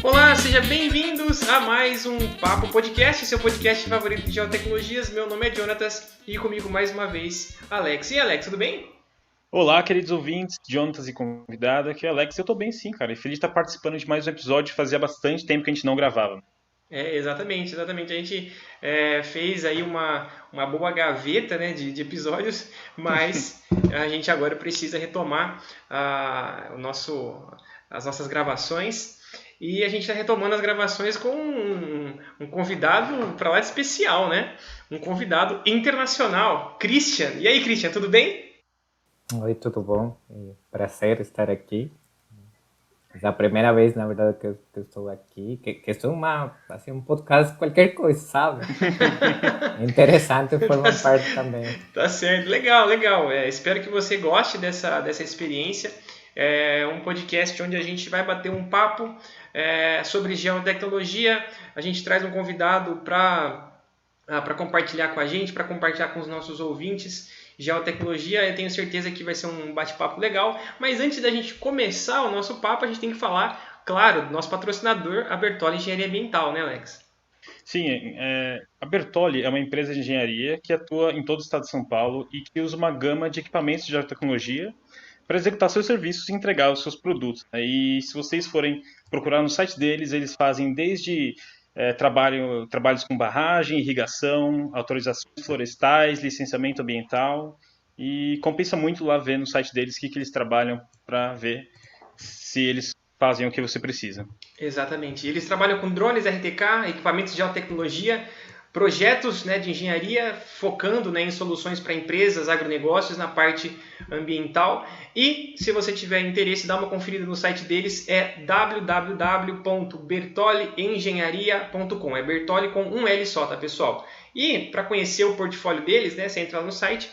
Olá, sejam bem-vindos a mais um Papo Podcast, seu podcast favorito de geotecnologias. Meu nome é Jonatas e comigo mais uma vez Alex. E Alex, tudo bem? Olá, queridos ouvintes, Jonatas e convidado, aqui é Alex. Eu tô bem sim, cara, e feliz de estar participando de mais um episódio, fazia bastante tempo que a gente não gravava. Exatamente. A gente fez aí uma boa gaveta, né, de episódios, mas a gente agora precisa retomar as nossas gravações. E a gente está retomando as gravações com um convidado para lá de especial, né? Um convidado internacional, Christian. E aí, Christian, tudo bem? Oi, tudo bom? Prazer estar aqui. É a primeira vez, na verdade, que estou aqui. Que estou assim, um podcast, qualquer coisa, sabe? É interessante formar parte também. Tá certo, legal, legal. Espero que você goste dessa experiência. É um podcast onde a gente vai bater um papo sobre geotecnologia. A gente traz um convidado para compartilhar com a gente, para compartilhar com os nossos ouvintes geotecnologia. Eu tenho certeza que vai ser um bate-papo legal. Mas antes da gente começar o nosso papo, a gente tem que falar, claro, do nosso patrocinador, a Bertolli Engenharia Ambiental, né, Alex? Sim, a Bertolli é uma empresa de engenharia que atua em todo o estado de São Paulo e que usa uma gama de equipamentos de geotecnologia para executar seus serviços e entregar os seus produtos, né? E se vocês forem procurar no site deles, eles fazem desde trabalhos com barragem, irrigação, autorizações florestais, licenciamento ambiental, e compensa muito lá ver no site deles o que eles trabalham para ver se eles fazem o que você precisa. Exatamente. Eles trabalham com drones RTK, equipamentos de geotecnologia, projetos, né, de engenharia, focando, né, em soluções para empresas, agronegócios, na parte ambiental. E se você tiver interesse, dá uma conferida no site deles, é www.bertoliengenharia.com. É Bertolli com um L só, tá, pessoal? E para conhecer o portfólio deles, né, você entra lá no site.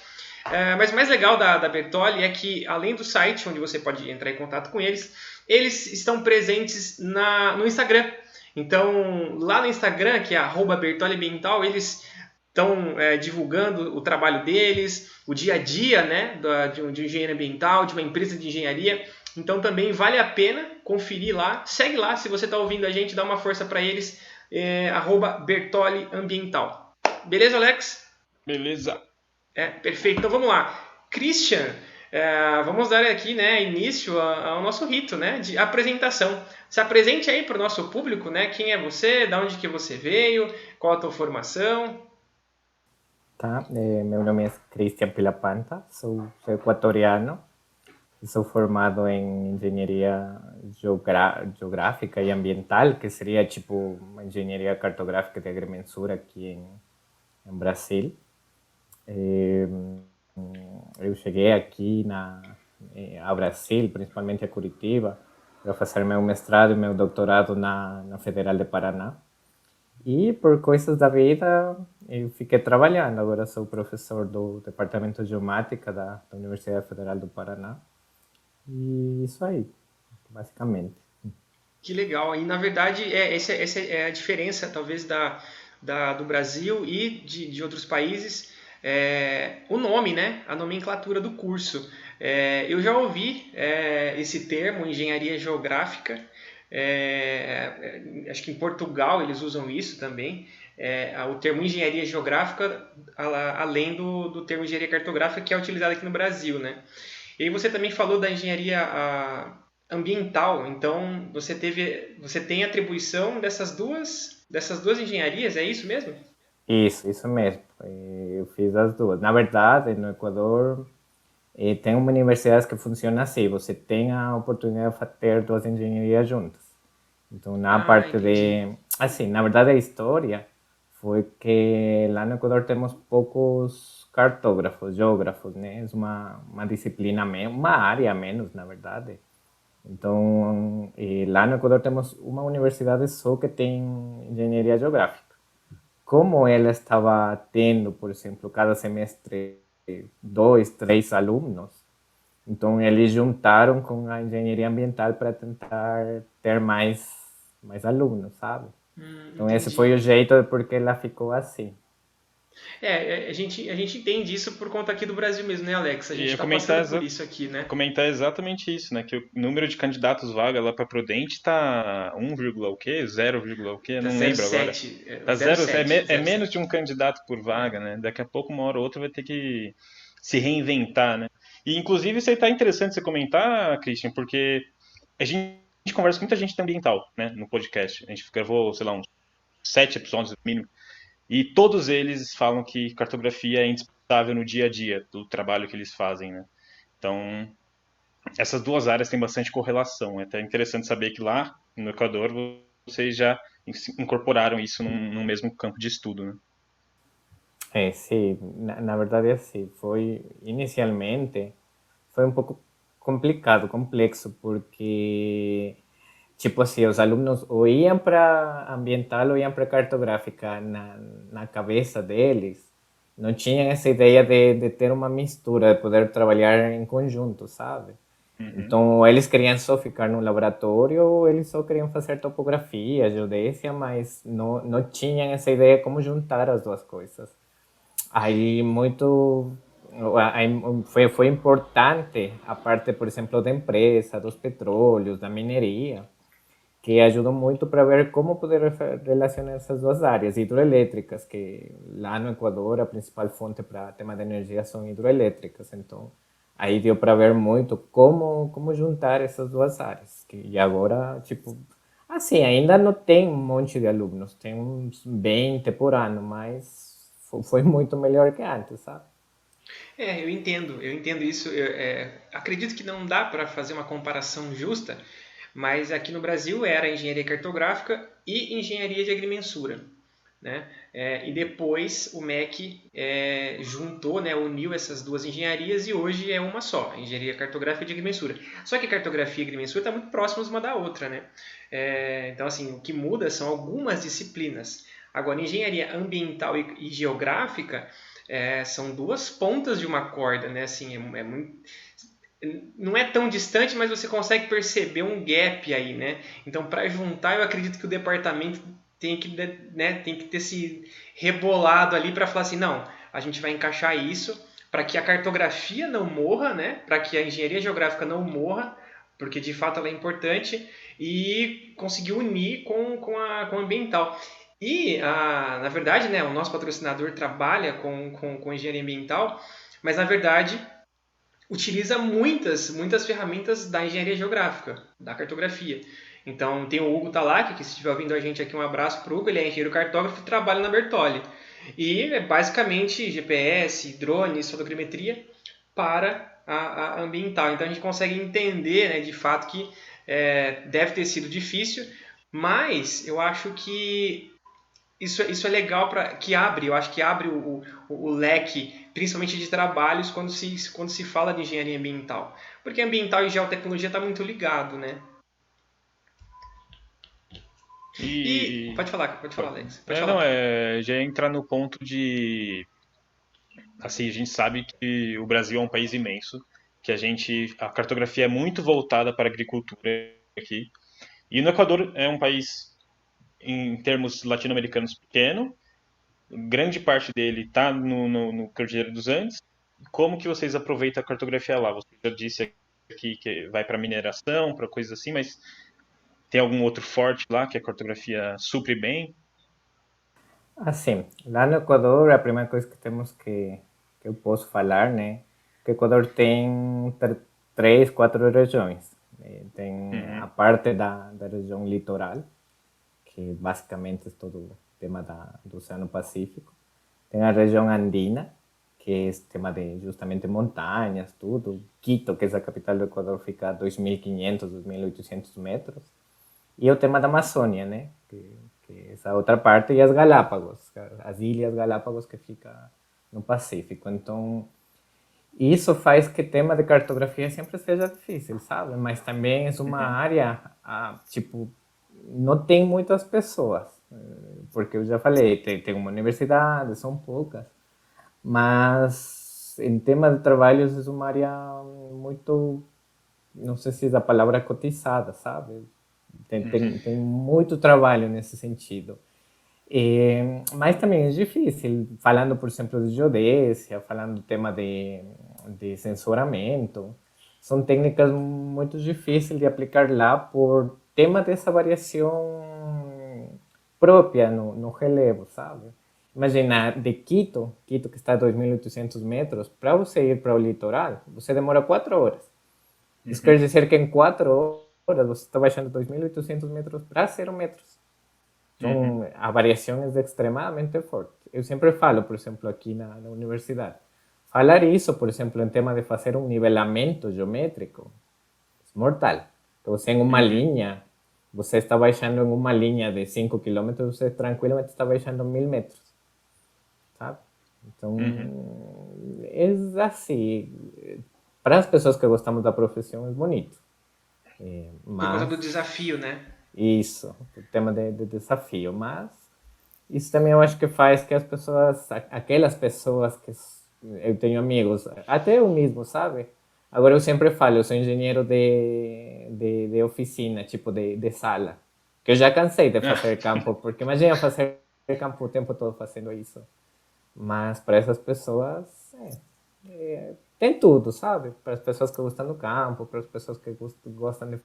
Mas o mais legal da Bertolli é que, além do site, onde você pode entrar em contato com eles, eles estão presentes no Instagram. Então, lá no Instagram, que é @bertoliambiental, eles estão divulgando o trabalho deles, o dia a dia, né, de um engenheiro ambiental, de uma empresa de engenharia. Então, também vale a pena conferir lá. Segue lá, se você está ouvindo a gente, dá uma força para eles, @bertoliambiental. Beleza, Alex? Beleza. Perfeito. Então, vamos lá. Christian, vamos dar aqui, né, início ao nosso rito, né, de apresentação. Se apresente aí para o nosso público, né, quem é você, de onde que você veio, qual a tua formação. Tá? Meu nome é Cristian Pilapanta, sou equatoriano e sou formado em engenharia geográfica e ambiental, que seria tipo uma engenharia cartográfica de agrimensura aqui em Brasil. Eu cheguei aqui ao Brasil, principalmente a Curitiba, para fazer meu mestrado e meu doutorado na Federal de Paraná. E por coisas da vida, eu fiquei trabalhando. Agora sou professor do Departamento de Geomática da Universidade Federal do Paraná. E isso aí, basicamente. Que legal. E, na verdade, essa é a diferença, talvez, do Brasil e de outros países. O nome, né? A nomenclatura do curso. Eu já ouvi esse termo, engenharia geográfica. Acho que em Portugal eles usam isso também. O termo engenharia geográfica, além do termo engenharia cartográfica, que é utilizado aqui no Brasil, né? E aí você também falou da engenharia ambiental. Então você tem atribuição dessas duas engenharias, é isso mesmo? Isso mesmo. Eu fiz as duas. Na verdade, no Equador, tem uma universidade que funciona assim. Você tem a oportunidade de ter duas engenharias juntas. Então, na parte Entendi. assim, na verdade, a história foi que lá no Equador temos poucos cartógrafos, geógrafos, né? É uma disciplina, uma área a menos, na verdade. Então, lá no Equador temos uma universidade só que tem engenharia geográfica. Como ela estava tendo, por exemplo, cada semestre 2, 3 alunos, então eles juntaram com a engenharia ambiental para tentar ter mais alunos, sabe? Então esse foi Entendi. o jeito de porque ela ficou assim. A gente entende isso por conta aqui do Brasil mesmo, né, Alex? A E gente eu está comentar, passando por isso aqui, né? comentar exatamente isso, né? Que o número de candidatos vaga lá para Prudente tá 1, o quê? 0, o quê? Tá Não lembro agora. 07, Tá zero 0, sete é zero menos de sete. um candidato por vaga, né? Daqui a pouco, uma hora ou outra, vai ter que se reinventar, né? E, inclusive, isso aí tá interessante você comentar, Christian, porque a gente conversa com muita gente da ambiental, né? No podcast. A gente gravou, sei lá, uns 7 episódios no mínimo. E todos eles falam que cartografia é indispensável no dia a dia do trabalho que eles fazem, né? Então, essas duas áreas têm bastante correlação. É até interessante saber que lá no Equador vocês já incorporaram isso num mesmo campo de estudo, né? Sí, na verdad es así. Fue inicialmente, fue un pouco complicado, complexo, porque, tipo assim, os alunos ou iam para ambiental ou iam para cartográfica na cabeça deles. Não tinham essa ideia de ter uma mistura, de poder trabalhar em conjunto, sabe? Uhum. Então, eles queriam só ficar no laboratório ou eles só queriam fazer topografia, geodésia, mas não tinham essa ideia de como juntar as duas coisas. Aí muito aí foi importante a parte, por exemplo, da empresa, dos petróleos, da mineria, que ajudou muito para ver como poder relacionar essas duas áreas hidroelétricas, que lá no Equador a principal fonte para tema de energia são hidroelétricas. Então, aí deu para ver muito como juntar essas duas áreas. E agora, tipo, assim, ainda não tem um monte de alunos, tem uns 20 por ano, mas foi muito melhor que antes, sabe? Eu entendo isso. Acredito que não dá para fazer uma comparação justa, mas aqui no Brasil era engenharia cartográfica e engenharia de agrimensura, né? E depois o MEC juntou, né, uniu essas duas engenharias e hoje é uma só, engenharia cartográfica e de agrimensura. Só que cartografia e agrimensura estão muito próximas uma da outra, né? Então, assim, o que muda são algumas disciplinas. Agora, engenharia ambiental e geográfica são duas pontas de uma corda, né? Assim, muito, não é tão distante, mas você consegue perceber um gap aí, né? Então, para juntar, eu acredito que o departamento tem que ter se rebolado ali para falar assim, não, a gente vai encaixar isso para que a cartografia não morra, né? Para que a engenharia geográfica não morra, porque de fato ela é importante, e conseguir unir com a ambiental. E, na verdade, né, o nosso patrocinador trabalha com engenharia ambiental, mas na verdade utiliza muitas ferramentas da engenharia geográfica, da cartografia. Então tem o Hugo Talac, que se estiver ouvindo a gente aqui, um abraço para o Hugo, ele é engenheiro cartógrafo e trabalha na Bertolli. E é basicamente GPS, drones, fotogrametria para a ambiental. Então a gente consegue entender, né, de fato que deve ter sido difícil, mas eu acho que isso é legal para que abre, eu acho que abre o leque, principalmente de trabalhos, quando se fala de engenharia ambiental. Porque ambiental e geotecnologia está muito ligado, né? E E, pode falar, Alex. Pode não, falar. já entra no ponto de, assim, a gente sabe que o Brasil é um país imenso, que a cartografia é muito voltada para a agricultura aqui. E no Equador é um país, em termos latino-americanos, pequeno, grande parte dele está no Cordilheira dos Andes. Como que vocês aproveitam a cartografia lá? Você já disse aqui que vai para mineração, para coisas assim, mas tem algum outro forte lá que a cartografia supre bem? Assim, lá no Equador, a primeira coisa que temos que eu posso falar, né, que o Equador tem três, quatro regiões. Tem a Uhum. parte da região litoral, que basicamente é todo o tema do Oceano Pacífico. Tem a região andina, que é tema de justamente montanhas, tudo. Quito, que é a capital do Equador, fica a 2.500, 2.800 metros. E o tema da Amazônia, né? Que é essa outra parte, e as Galápagos, as Ilhas Galápagos que fica no Pacífico. Então, isso faz que o tema de cartografia sempre seja difícil, sabe? Mas também é uma Uhum. área, tipo, não tem muitas pessoas. Porque eu já falei, tem uma universidade, são poucas. Mas em tema de trabalhos é uma área muito, não sei se é a palavra cotizada, sabe? Tem muito trabalho nesse sentido. Mas também é difícil, falando, por exemplo, de geodésia, falando do tema de sensoramento, são técnicas muito difíceis de aplicar lá por tema dessa variação própria no relevo, sabe? Imagina, de Quito que está a 2.800 metros, para você ir para o litoral, você demora 4 horas. Isso quer dizer que em 4 horas você está baixando 2.800 metros para 0 metros. Então, a variação é extremadamente forte. Eu sempre falo, por exemplo, aqui na universidade, falar isso, por exemplo, em tema de fazer um nivelamento geométrico, é mortal. Então, você em uma linha, você está baixando em uma linha de 5 quilômetros, você tranquilamente está baixando 1.000 metros, sabe? Então, é assim, para as pessoas que gostamos da profissão, é bonito. Por conta do desafio, né? Isso, o tema de desafio, mas isso também eu acho que faz que as pessoas, aquelas pessoas que eu tenho amigos, até eu mesmo, sabe? Agora eu sempre falo, eu sou engenheiro de oficina, tipo de sala, que eu já cansei de fazer campo, porque imagina fazer campo o tempo todo fazendo isso. Mas para essas pessoas, tem tudo, sabe? Para as pessoas que gostam do campo, para as pessoas que gostam de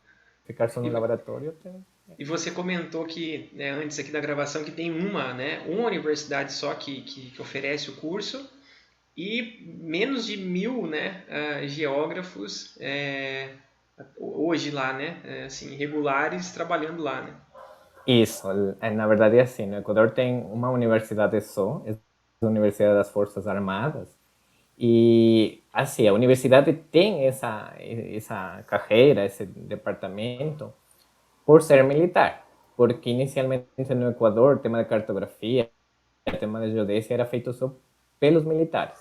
ficar só no laboratório, tem. E você comentou que, né, antes aqui da gravação, que tem uma universidade só que oferece o curso e menos de 1.000, né, geógrafos hoje lá, né, assim, regulares trabalhando lá, né? Isso, na verdade é assim, no Equador tem uma universidade só, é a Universidade das Forças Armadas, e assim, a universidade tem essa carreira, esse departamento, por ser militar, porque inicialmente no Equador o tema de cartografia, o tema de geodesia era feito só pelos militares.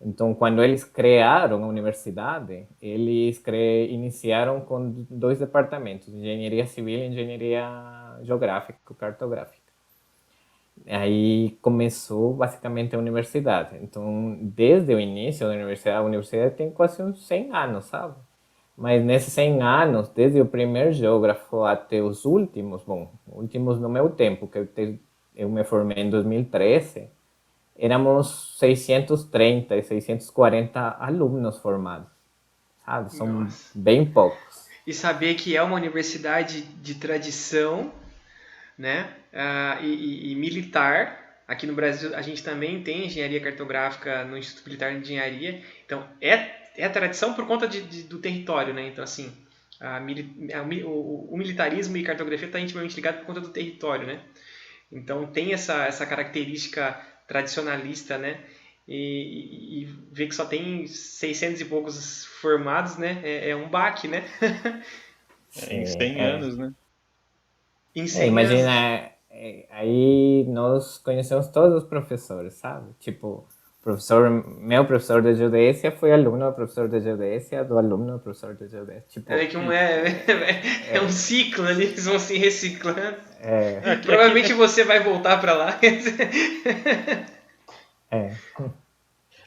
Então, quando eles criaram a universidade, eles iniciaram com 2 departamentos, engenharia civil e engenharia geográfica, cartográfica. Aí começou basicamente a universidade. Então, desde o início da universidade, a universidade tem quase uns 100 anos, sabe? Mas nesses 100 anos, desde o primeiro geógrafo até os últimos, bom, últimos no meu tempo, que eu me formei em 2013, éramos 630 e 640 alunos formados, sabe? São Nossa. bem poucos. E saber que é uma universidade de tradição, né, e militar. Aqui no Brasil a gente também tem engenharia cartográfica no Instituto Militar de Engenharia. Então é tradição por conta do território, né? Então assim, o militarismo e cartografia está intimamente ligado por conta do território, né? Então tem essa característica tradicionalista, né? E ver que só tem 600 e poucos formados, né? É um baque, né? Em 100 anos, né? Em 100 anos. Imagina, aí nós conhecemos todos os professores, sabe? Tipo, meu professor de geodésia foi aluno do professor de geodésia, do aluno do professor de geodésia. Tipo, É que é um ciclo ali, eles vão se reciclando. Aqui, Provavelmente você vai voltar para lá. é,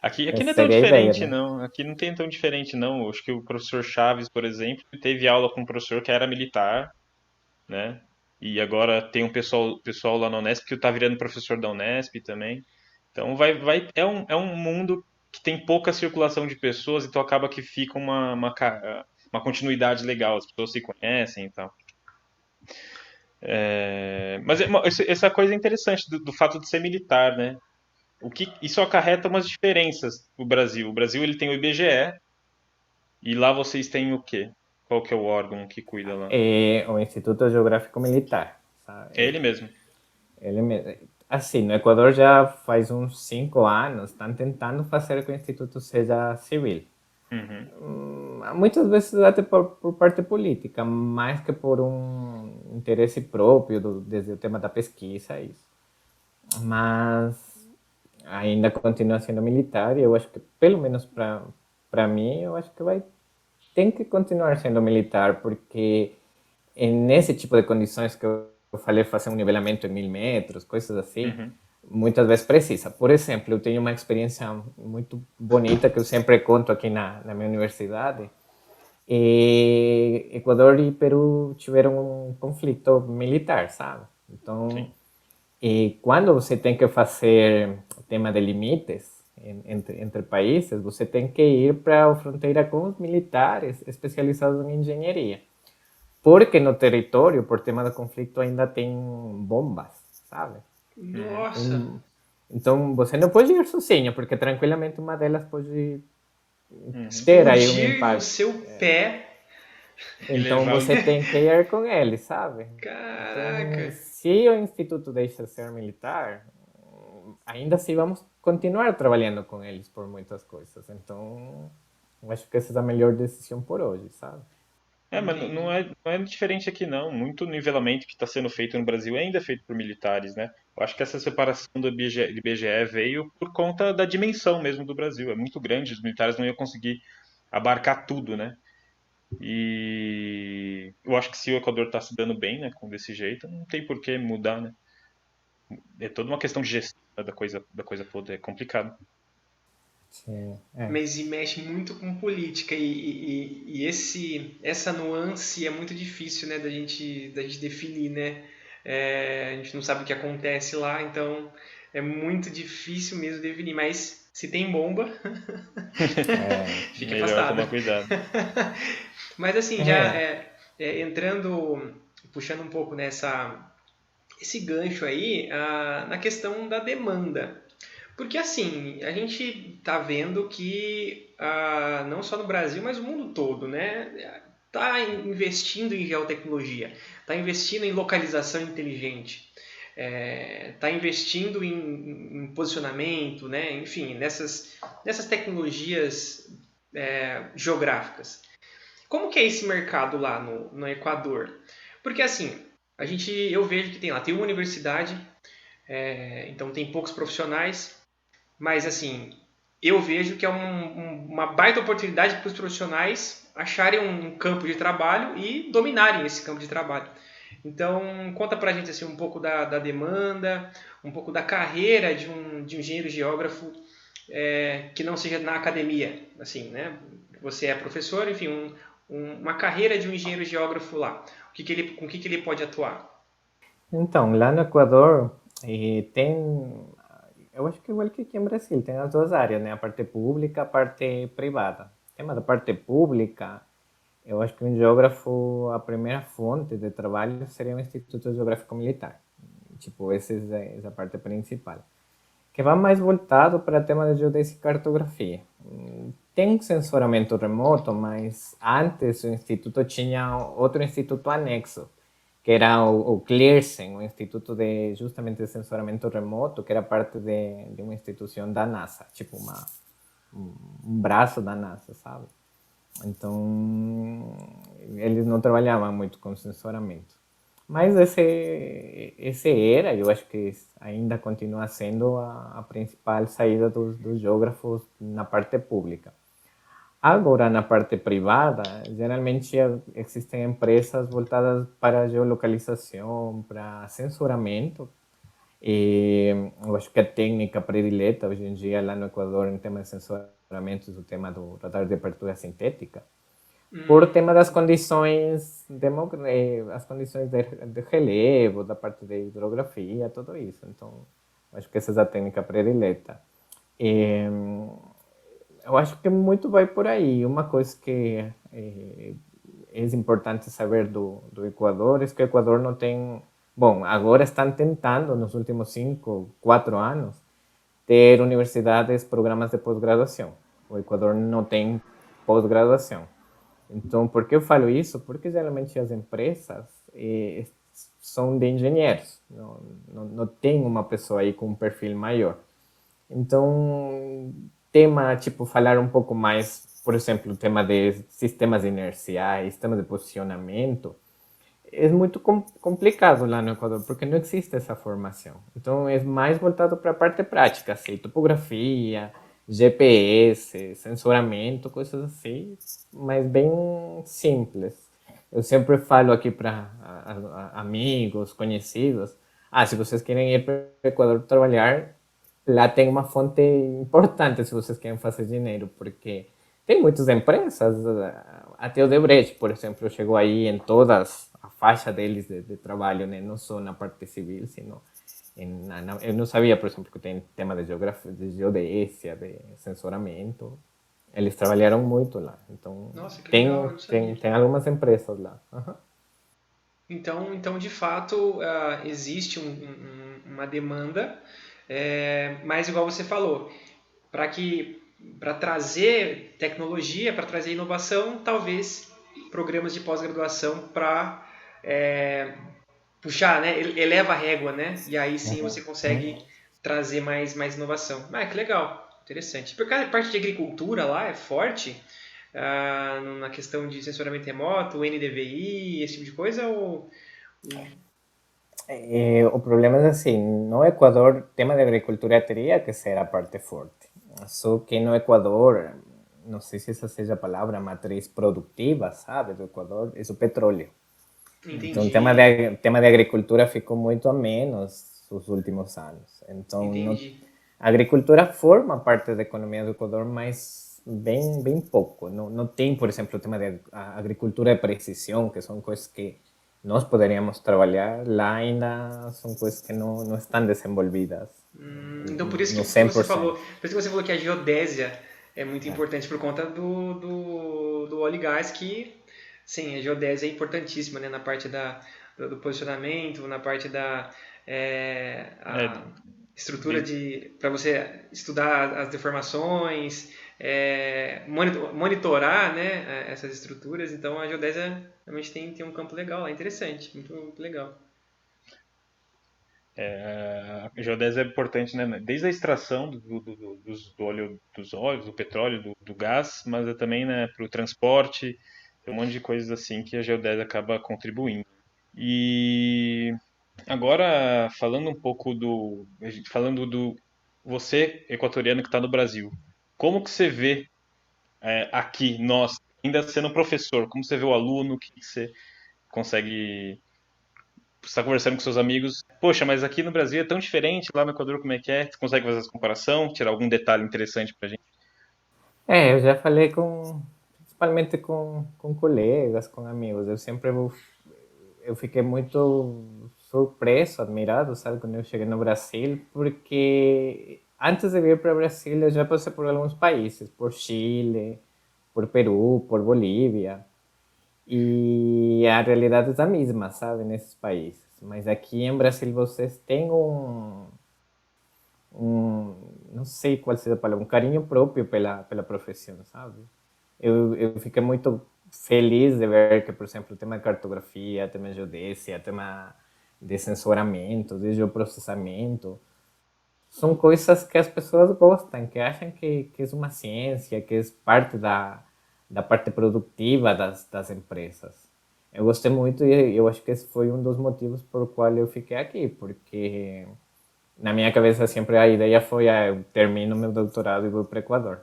aqui não é essa tão seria a ideia, diferente, né? não. Aqui não tem tão diferente, não. Acho que o professor Chaves, por exemplo, teve aula com um professor que era militar, né? E agora tem um pessoal lá na Unesp que tá virando professor da Unesp também. Então é um mundo que tem pouca circulação de pessoas, então acaba que fica uma continuidade legal, as pessoas se conhecem e tal. Mas essa coisa é interessante do fato de ser militar, né? Isso acarreta umas diferenças no Brasil. O Brasil ele tem o IBGE e lá vocês têm o quê? Qual que é o órgão que cuida lá? É o Instituto Geográfico Militar, É sabe? ele mesmo. Assim, no Equador já faz uns 5 anos, estão tentando fazer que o Instituto seja civil. Uhum. Muitas vezes até por parte política, mais que por um interesse próprio desde o tema da pesquisa, isso. Mas ainda continua sendo militar e eu acho que, pelo menos para mim, eu acho que tem que continuar sendo militar, porque nesse tipo de condições que eu falei, fazer um nivelamento em 1.000 metros, coisas assim, Uhum. muitas vezes precisa. Por exemplo, eu tenho uma experiência muito bonita que eu sempre conto aqui na minha universidade. Equador e Peru tiveram um conflito militar, sabe? Então, Sim. E quando você tem que fazer o tema de limites entre países, você tem que ir para a fronteira com os militares especializados em engenharia. Porque no território, por tema do conflito, ainda tem bombas, sabe? Nossa, Então você não pode ir sozinho, porque tranquilamente uma delas pode ter aí um explodir no impacto. seu pé. E Então levar você tem que ir com ele, sabe? Caraca. Então, se o instituto deixa ser militar, ainda assim vamos continuar trabalhando com eles por muitas coisas. Então, eu acho que essa é a melhor decisão por hoje, sabe? Mas Entendi. não é diferente aqui não. Muito nivelamento que está sendo feito no Brasil ainda é feito por militares, né? Eu acho que essa separação do IBGE veio por conta da dimensão mesmo do Brasil. É muito grande, os militares não iam conseguir abarcar tudo, né? E eu acho que se o Equador está se dando bem, né, com desse jeito, não tem por que mudar, né? É toda uma questão de gestão da coisa toda, é complicado. Sim, é. Mas e mexe muito com política e essa nuance é muito difícil, né, da gente definir, né? A gente não sabe o que acontece lá, então é muito difícil mesmo definir. Mas se tem bomba, É, fique Melhor afastado. tomar cuidado. Mas assim, já é. entrando, puxando um pouco esse gancho aí, na questão da demanda. Porque assim, a gente está vendo que não só no Brasil, mas o mundo todo, né, está investindo em geotecnologia, está investindo em localização inteligente, está investindo em posicionamento, né, enfim, nessas tecnologias geográficas. Como que é esse mercado lá no Equador? Porque assim, eu vejo que tem uma universidade, então tem poucos profissionais, mas assim, eu vejo que é uma baita oportunidade para os profissionais acharem um campo de trabalho e dominarem esse campo de trabalho. Então, conta pra gente assim, um pouco da demanda, um pouco da carreira de um engenheiro geógrafo que não seja na academia. Assim, né? Você é professor, enfim, uma carreira de um engenheiro geógrafo lá. Com o que ele pode atuar? Então, lá no Equador, tem, eu acho que igual que aqui em Brasil, tem as duas áreas, né? A parte pública, a parte privada. O tema da parte pública, eu acho que um geógrafo, a primeira fonte de trabalho seria o Instituto Geográfico Militar. Tipo, essa é a parte principal. Que vai mais voltado para o tema de geodésia e cartografia. Tem sensoramento remoto, mas antes o instituto tinha outro instituto anexo, que era o CLIRSEN, o Instituto de justamente de Sensoramento Remoto, que era parte de uma instituição da NASA, tipo um braço da NASA, sabe? Então, eles não trabalhavam muito com sensoramento. Mas esse era, eu acho que ainda continua sendo a principal saída dos geógrafos na parte pública. Agora, na parte privada, geralmente existem empresas voltadas para geolocalização, para censuramento. E eu acho que a técnica predileta hoje em dia lá no Equador em tema de censuramento é o tema do radar de abertura sintética, por tema das condições, as condições de relevo, da parte de hidrografia, tudo isso. Então, acho que essa é a técnica predileta. E, eu acho que muito vai por aí. Uma coisa que é importante saber do Equador é que o Equador não tem. Bom, agora estão tentando, nos últimos 5, 4 anos, ter universidades, programas de pós-graduação. O Equador não tem pós-graduação. Então, por que eu falo isso? Porque geralmente as empresas são de engenheiros, não tem uma pessoa aí com um perfil maior. Então, tema, tipo, falar um pouco mais, por exemplo, o tema de sistemas inerciais, sistema de posicionamento, é muito complicado lá no Equador, porque não existe essa formação. Então, é mais voltado para a parte prática, assim, topografia, GPS, sensoramento, coisas assim, mas bem simples. Eu sempre falo aqui para amigos, conhecidos, se vocês querem ir para o Equador trabalhar, lá tem uma fonte importante se vocês querem fazer dinheiro, porque tem muitas empresas, até o Debrecht, por exemplo, chegou aí em todas a faixa deles de trabalho, né? Não só na parte civil, sino Eu não sabia, por exemplo, que tem tema de geografia, de geodésia, de sensoramento. Eles trabalharam muito lá. Então, Nossa, que legal, eu tem, não sabia. tem, tem algumas empresas lá. Uhum. Então de fato, existe uma demanda, mas igual você falou, para que para trazer tecnologia, para trazer inovação, talvez programas de pós-graduação para puxar, né? Eleva a régua, né? E aí sim você consegue trazer mais inovação. Ah, que legal, interessante. Porque a parte de agricultura lá é forte, na questão de sensoramento remoto, NDVI, esse tipo de coisa, ou... O problema es así, no Ecuador, tema de agricultura tendría que ser a parte fuerte. Só que no Ecuador, no sé si esa seja a palavra, matriz productiva, sabe, do Ecuador, é o petróleo. Então, Entendi, tema de agricultura ficou muito a menos os últimos anos. Então, entendi. a agricultura forma parte da economia do Equador, mas bem pouco. Não tem, por exemplo, o tema de agricultura de precisão, que são coisas que nós poderíamos trabalhar. Lá ainda são coisas que não estão desenvolvidas Então no por isso que você 100%. falou, por isso que você falou que a geodésia é muito É. importante por conta do óleo e gás, que sim, a geodésia é importantíssima, né, na parte do posicionamento, na parte da É, a estrutura de- de para você estudar as deformações, monitorar, né, essas estruturas. Então a geodésia realmente tem um campo legal lá, interessante, muito legal. a geodésia é importante, né? Desde a extração do óleo, dos óleos, do petróleo, do gás, mas é também, né, para o transporte, tem um monte de coisas assim que a geodésia acaba contribuindo. E agora, falando um pouco falando do você, equatoriano que está no Brasil, como que você vê aqui, nós, ainda sendo professor, como você vê o aluno, o que você consegue, você está conversando com seus amigos, poxa, mas aqui no Brasil é tão diferente, lá no Equador como é que é? Você consegue fazer essa comparação, tirar algum detalhe interessante pra gente? Eu já falei principalmente com colegas, com amigos. Eu fiquei muito surpreso, admirado, sabe, quando eu cheguei no Brasil, porque antes de vir para o Brasil eu já passei por alguns países, por Chile, por Peru, por Bolívia, e a realidade é a mesma, sabe, nesses países. Mas aqui em Brasil vocês têm não sei qual seja a palavra, um carinho próprio pela profissão, sabe? Eu fiquei muito feliz de ver que, por exemplo, o tema de cartografia, tema de geodésia, tema de sensoramento, de geoprocessamento, são coisas que as pessoas gostam, que acham que é uma ciência, que é parte da parte produtiva das empresas. Eu gostei muito e eu acho que esse foi um dos motivos por qual eu fiquei aqui, porque na minha cabeça sempre a ideia foi, eu termino meu doutorado e vou para o Equador.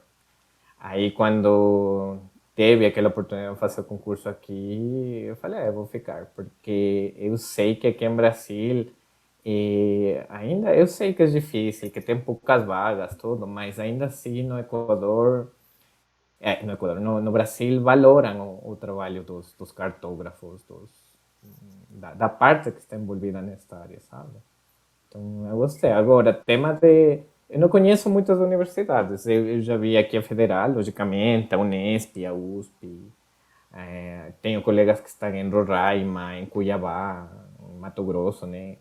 Aí quando teve aquela oportunidade de fazer o concurso aqui, eu falei, eu vou ficar, porque eu sei que aqui em Brasil, ainda eu sei que é difícil, que tem poucas vagas, tudo, mas ainda assim no Equador, no Brasil valoram o trabalho dos cartógrafos, da parte que está envolvida nesta área, sabe? Então, eu gostei. Agora, tema de. Eu não conheço muitas universidades. Eu já vi aqui a Federal, logicamente, a Unesp, a USP. Tenho colegas que estão em Roraima, em Cuiabá, em Mato Grosso, né?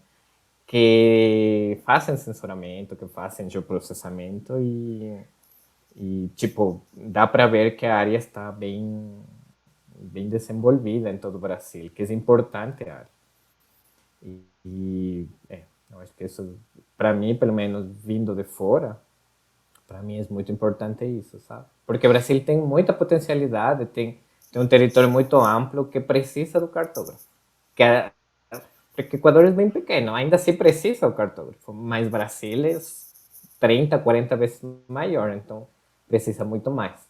Que fazem sensoramento, que fazem geoprocessamento tipo, dá para ver que a área está bem desenvolvida em todo o Brasil, que é importante a área. Eu acho que isso, para mim, pelo menos vindo de fora, para mim é muito importante isso, sabe? Porque o Brasil tem muita potencialidade, tem um território muito amplo que precisa do cartógrafo. Porque o Equador é bem pequeno, ainda assim precisa do cartógrafo, mas o Brasil é 30, 40 vezes maior, então precisa muito mais.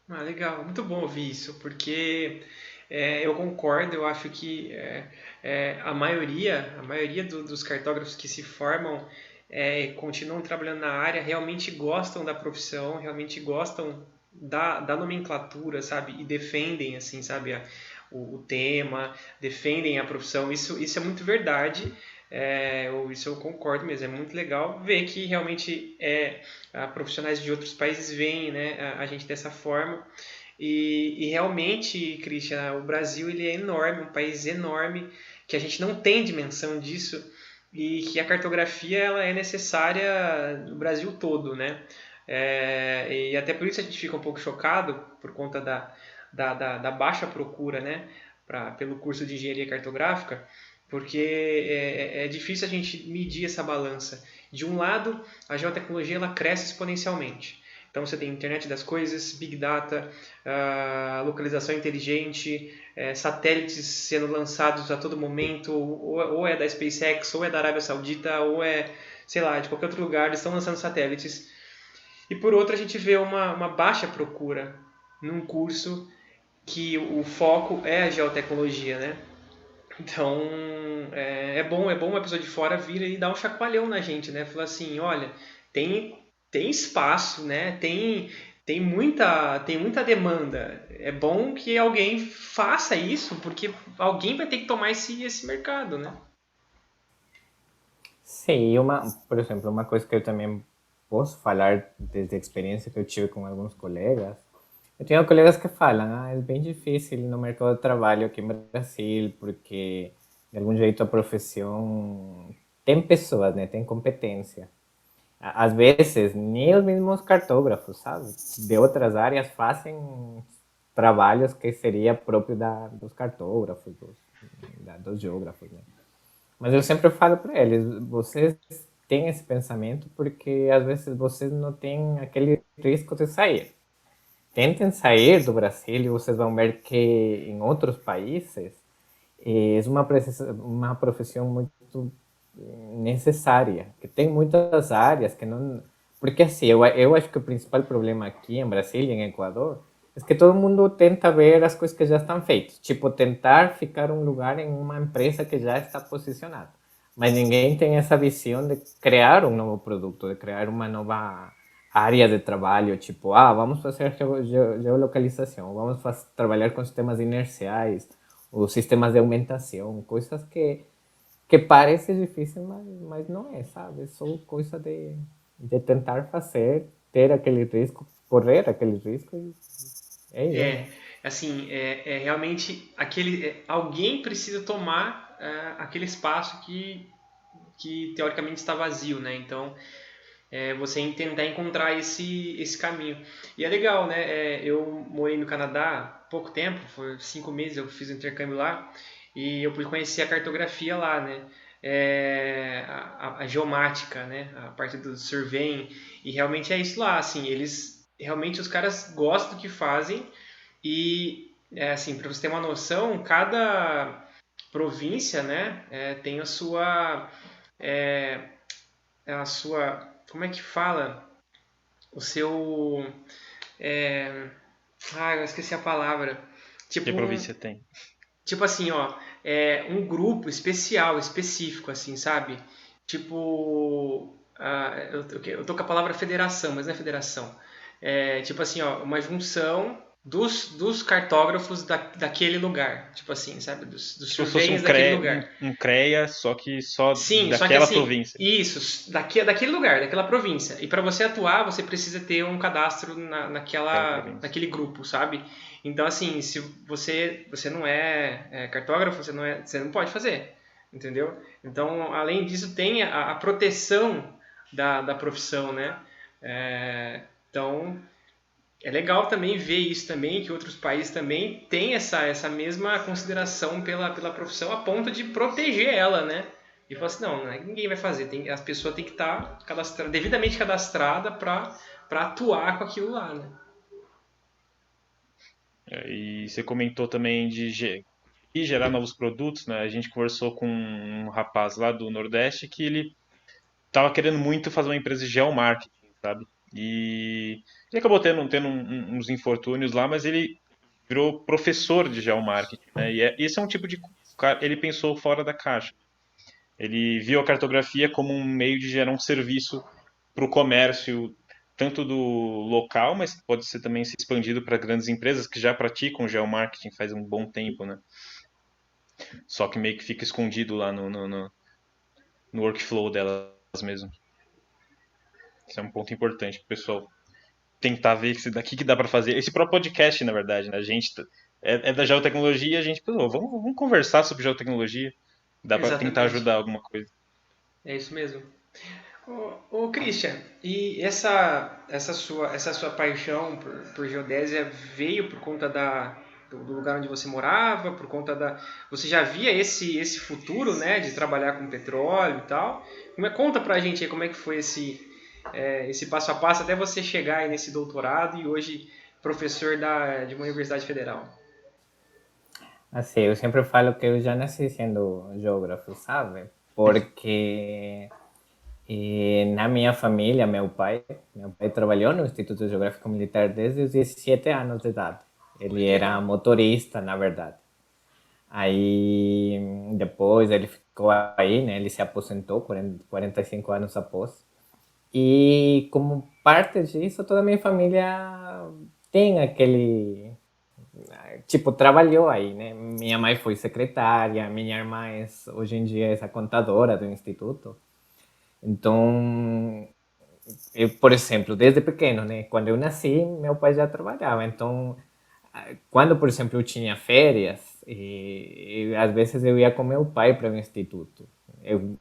Ah, legal, muito bom ouvir isso, porque eu concordo, eu acho que a maioria dos cartógrafos que se formam continuam trabalhando na área, realmente gostam da profissão, realmente gostam da nomenclatura, sabe? E defendem, assim, sabe, o tema, defendem a profissão. Isso é muito verdade. Isso eu concordo mesmo, é muito legal ver que realmente profissionais de outros países veem, né, a gente dessa forma. E realmente, Christian, o Brasil ele é enorme, um país enorme, que a gente não tem dimensão disso e que a cartografia ela é necessária no Brasil todo, né? E até por isso a gente fica um pouco chocado por conta da baixa procura, né, pelo curso de engenharia cartográfica, porque é difícil a gente medir essa balança. De um lado, a geotecnologia ela cresce exponencialmente. Então você tem internet das coisas, big data, localização inteligente, satélites sendo lançados a todo momento, ou é da SpaceX, ou é da Arábia Saudita, ou sei lá, de qualquer outro lugar, eles estão lançando satélites. E por outro, a gente vê uma baixa procura num curso que o foco é a geotecnologia, né? Então, é bom uma pessoa de fora vir e dar um chacoalhão na gente, né? Falar assim, olha, tem espaço, né? Tem muita demanda. É bom que alguém faça isso, porque alguém vai ter que tomar esse mercado, né? Sim, por exemplo, uma coisa que eu também posso falar desde a experiência que eu tive com alguns colegas. Eu tenho colegas que falam, é bem difícil no mercado de trabalho aqui no Brasil, porque de algum jeito a profissão tem pessoas, né? Tem competência. Às vezes, nem os mesmos cartógrafos, sabe? De outras áreas fazem trabalhos que seria próprio dos cartógrafos, dos geógrafos, né? Mas eu sempre falo para eles, vocês têm esse pensamento porque às vezes vocês não têm aquele risco de sair. Tentem sair do Brasil e vocês vão ver que em outros países é uma profissão muito necessária, que tem muitas áreas que não... Porque assim, eu acho que o principal problema aqui em Brasília e em Equador é que todo mundo tenta ver as coisas que já estão feitas, tipo tentar ficar um lugar em uma empresa que já está posicionada. Mas ninguém tem essa visão de criar um novo produto, de criar uma nova área de trabalho, tipo, vamos fazer geolocalização, vamos trabalhar com sistemas inerciais, os sistemas de aumentação, coisas que parece difícil, mas não é, sabe? É só coisa de tentar fazer, ter aquele risco, correr aquele risco e é isso. Assim, realmente alguém precisa tomar aquele espaço que teoricamente está vazio, né? Então, você tentar encontrar esse caminho. E é legal, né? Eu morei no Canadá há pouco tempo, foi 5 meses, eu fiz um intercâmbio lá, e eu pude conhecer a cartografia lá, né? A geomática, né? A parte do surveying, e realmente é isso lá, assim, realmente os caras gostam do que fazem, e assim, para você ter uma noção, cada província, né, tem é, a sua, como é que fala? O seu, é, eu esqueci a palavra. Que Tipo, província tem? tipo assim, ó, um grupo especial, específico, assim, sabe? Tipo, eu tô com a palavra federação, mas não é federação. Tipo assim, ó, uma junção dos cartógrafos daquele lugar. Tipo assim, sabe? Dos Tipo se fosse surveyors daquele lugar. um CREA, só que só Sim, só que daquela assim, província. isso, daquele lugar, daquela província. E para você atuar, você precisa ter um cadastro Daquela província. naquele grupo, sabe? Então, assim, se você não é cartógrafo, você não pode fazer, entendeu? Então, além disso, tem a proteção da profissão, né? Então, é legal também ver isso também, que outros países também têm essa mesma consideração pela profissão a ponto de proteger ela, né? E falar assim, não, ninguém vai fazer, a pessoa tem que estar devidamente cadastrada para atuar com aquilo lá, né? E você comentou também de gerar novos produtos, né? A gente conversou com um rapaz lá do Nordeste que ele estava querendo muito fazer uma empresa de geomarketing, sabe? E ele acabou tendo uns infortúnios lá, mas ele virou professor de geomarketing, né? E esse é um tipo de ele pensou fora da caixa. Ele viu a cartografia como um meio de gerar um serviço para o comércio, tanto do local, mas pode ser também se expandido para grandes empresas que já praticam geomarketing faz um bom tempo, né? Só que meio que fica escondido lá no workflow delas mesmo. Isso é um ponto importante pro pessoal tentar ver se daqui que dá para fazer. Esse próprio podcast, na verdade, né? A gente é da geotecnologia, a gente pensou, vamos conversar sobre geotecnologia. Dá para tentar Exatamente. ajudar alguma coisa. É isso mesmo. Christian, e essa sua paixão por geodésia veio por conta do lugar onde você morava, por conta você já via esse futuro, né, de trabalhar com petróleo e tal? Conta pra gente aí como é que foi esse passo a passo até você chegar aí nesse doutorado e hoje professor de uma universidade federal. Assim, eu sempre falo que eu já nasci sendo geógrafo, sabe? Porque na minha família, meu pai trabalhou no Instituto Geográfico Militar desde os 17 anos de idade. Ele Olha era aí. motorista, na verdade. Aí, depois ele ficou aí, né? Ele se aposentou 45 anos após. E como parte disso, toda a minha família tem aquele tipo, trabalhou aí, né? Minha mãe foi secretária, minha irmã hoje em dia é a contadora do instituto. Então, eu, por exemplo, desde pequeno, né? Quando eu nasci, meu pai já trabalhava. Então, quando, por exemplo, eu tinha férias, e às vezes eu ia com meu pai para o instituto. Eu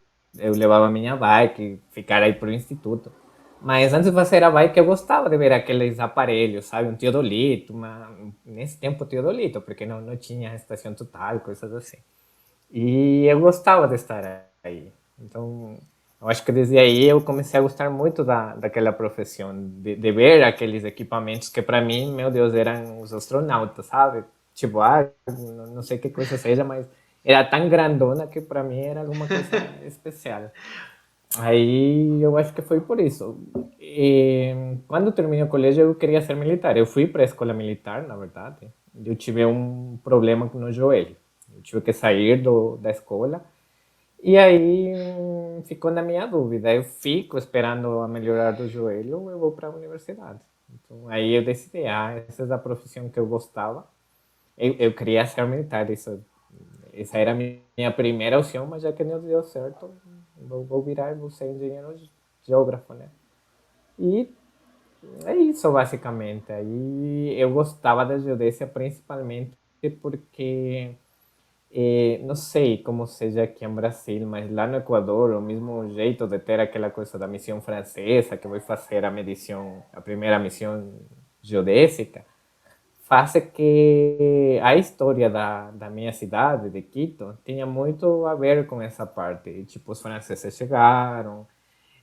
levava minha bike, ficar aí para o instituto. Mas antes de fazer a bike, eu gostava de ver aqueles aparelhos, sabe? Um teodolito, nesse tempo teodolito, porque não tinha estação total, coisas assim. E eu gostava de estar aí. Então, eu acho que desde aí eu comecei a gostar muito daquela profissão, de ver aqueles equipamentos que para mim, meu Deus, eram os astronautas, sabe? Tipo, não sei que coisa seja, mas era tão grandona que para mim era alguma coisa especial. Aí eu acho que foi por isso. E, quando terminei o colégio, eu queria ser militar. Eu fui para a escola militar, na verdade. Eu tive um problema no joelho. Eu tive que sair da escola. E aí ficou na minha dúvida. Eu fico esperando a melhorar do joelho ou eu vou para a universidade. Então aí eu decidi, essa é a profissão que eu gostava. Eu queria ser militar, essa era a minha primeira opção, mas já que não deu certo, vou ser engenheiro geógrafo, né? E é isso, basicamente. Aí eu gostava da geodésia principalmente porque, não sei como seja aqui em Brasil, mas lá no Equador, o mesmo jeito de ter aquela coisa da missão francesa, que vai fazer a primeira missão geodésica, faz que a história da minha cidade, de Quito, tinha muito a ver com essa parte. E, tipo, os franceses chegaram.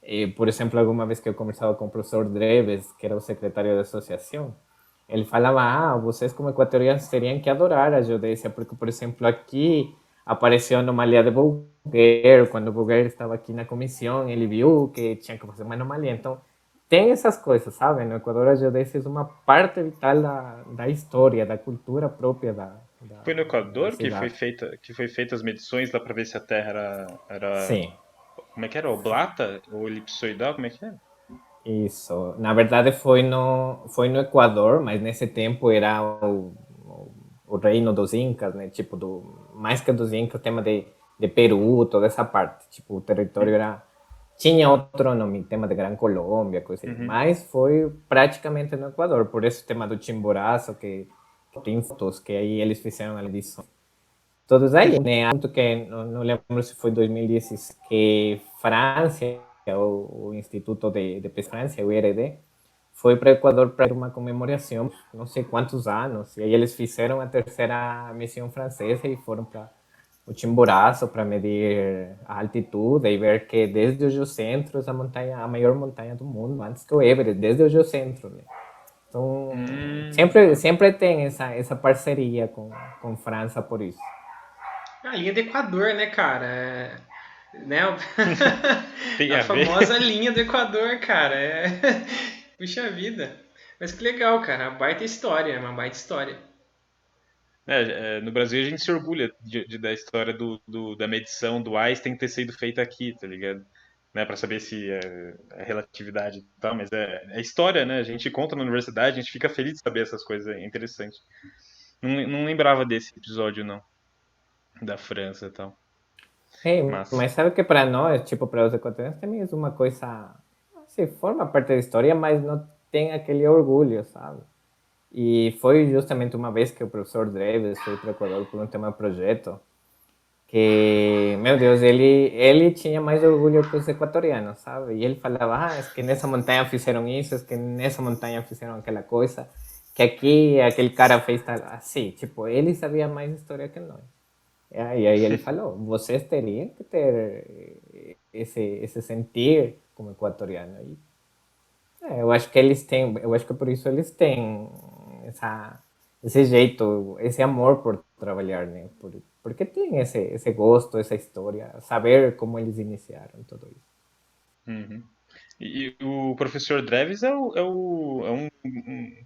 E, por exemplo, alguma vez que eu conversava com o professor Dreves, que era o secretário da associação, ele falava, vocês como equatorianos teriam que adorar a geodésia, porque, por exemplo, aqui apareceu a anomalia de Bouguer, quando Bouguer estava aqui na comissão, ele viu que tinha que fazer uma anomalia. Então, tem essas coisas, sabe? No Equador a geodésia é uma parte vital da história, da cultura própria Foi no da Equador cidade. que foi feita as medições lá para ver se a Terra era, Sim, como é que era? Oblata ou elipsoidal? Como é que era? isso. Na verdade foi no Equador, mas nesse tempo era o reino dos Incas, né? Tipo, mais que dos Incas, o tema de Peru, toda essa parte. Tipo, o território tinha outro nome, tema de Gran Colômbia, coisa assim. Uhum. Mas foi praticamente no Equador, por isso o tema do Chimborazo, que tem fotos, que aí eles fizeram a edição. Todos aí, né? Tanto que não lembro se foi 2016 que França, o Instituto de Pesquisa França, o IRD, foi para o Equador para uma comemoração, não sei quantos anos, e aí eles fizeram a terceira missão francesa e foram para o Chimborazo para medir a altitude e ver que desde o geocentro a maior montanha do mundo, antes que o Everest, desde o geocentro, né? Então, Hum, sempre tem essa parceria com França por isso. A linha do Equador, né, cara? Né? tem A a ver? famosa linha do Equador, cara. Puxa vida. Mas que legal, cara. Uma baita história, é uma baita história. No Brasil a gente se orgulha da história da medição do Einstein ter sido feita aqui, tá ligado? Né, para saber se é relatividade e tal, mas é história, né? A gente conta na universidade, a gente fica feliz de saber essas coisas, é interessante. Não lembrava desse episódio, não, da França e tal. Mas, Mas sabe que para nós, tipo, para os equatorianos também é uma coisa, assim, forma parte da história, mas não tem aquele orgulho, sabe? E foi justamente uma vez que o professor Dreves foi para o Equador por um tema de projeto, que, meu Deus, ele tinha mais orgulho que os equatorianos, sabe? E ele falava, é que nessa montanha fizeram isso, é que nessa montanha fizeram aquela coisa, que aqui aquele cara fez tal, assim, tipo, ele sabia mais história que nós. E aí ele falou, vocês teriam que ter esse sentir como equatoriano. E, eu acho que eles têm, eu acho que por isso eles têm esse jeito, esse amor por trabalhar, né? Porque tem esse gosto, essa história, saber como eles iniciaram tudo isso. uhum. E o professor Dreves é um